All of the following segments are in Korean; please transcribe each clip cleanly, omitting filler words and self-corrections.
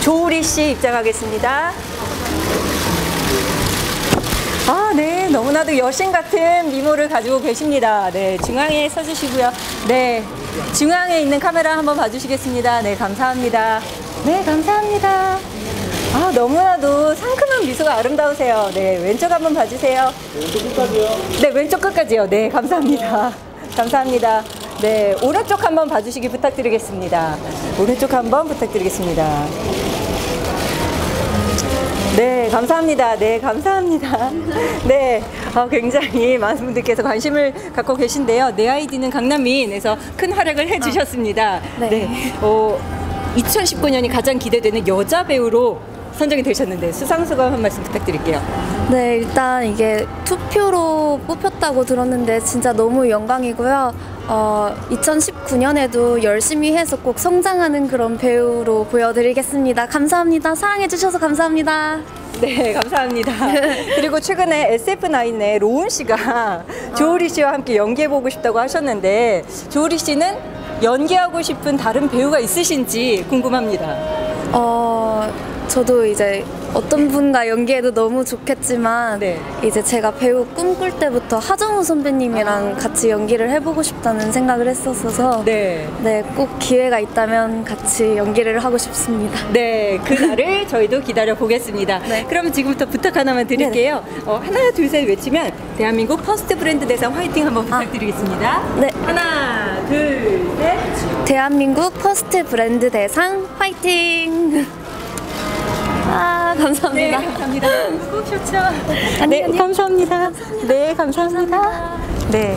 조우리 씨 입장하겠습니다. 아, 네. 너무나도 여신 같은 미모를 가지고 계십니다. 네. 중앙에 서주시고요. 네. 중앙에 있는 카메라 한번 봐주시겠습니다. 네. 감사합니다. 네. 감사합니다. 아, 너무나도 상큼한 미소가 아름다우세요. 네. 왼쪽 한번 봐주세요. 왼쪽 끝까지요. 네. 왼쪽 끝까지요. 네. 감사합니다. 감사합니다. 네. 오른쪽 한번 봐주시기 부탁드리겠습니다. 오른쪽 한번 부탁드리겠습니다. 네, 감사합니다. 네, 감사합니다. 네, 굉장히 많은 분들께서 관심을 갖고 계신데요. 내 아이디는 강남민에서 큰 활약을 해주셨습니다. 네. 2019년이 가장 기대되는 여자 배우로 선정이 되셨는데 수상 소감 한 말씀 부탁드릴게요. 네, 일단 이게 투표로 뽑혔다고 들었는데 진짜 너무 영광이고요. 2019년에도 열심히 해서 꼭 성장하는 그런 배우로 보여드리겠습니다. 감사합니다. 사랑해주셔서 감사합니다. 네, 감사합니다. 그리고 최근에 SF9의 로운 씨가 조우리 씨와 함께 연기해보고 싶다고 하셨는데 조우리 씨는 연기하고 싶은 다른 배우가 있으신지 궁금합니다. 저도 이제 어떤 분과 연기해도 너무 좋겠지만 네. 이제 제가 배우 꿈꿀 때부터 하정우 선배님이랑 같이 연기를 해보고 싶다는 생각을 했었어서 네. 네, 꼭 기회가 있다면 같이 연기를 하고 싶습니다. 네, 그날을 저희도 기다려 보겠습니다. 네. 그럼 지금부터 부탁 하나만 드릴게요. 하나, 둘, 셋 외치면 대한민국 퍼스트 브랜드 대상 화이팅 한번 부탁드리겠습니다. 네. 하나, 둘, 셋. 대한민국 퍼스트 브랜드 대상 화이팅! 아, 감사합니다. 네, 감사합니다. 꼭 좋죠. 아니, 네, 감사합니다. 네, 감사합니다. 네.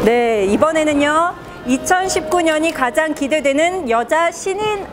네, 이번에는요, 2019년이 가장 기대되는 여자 신인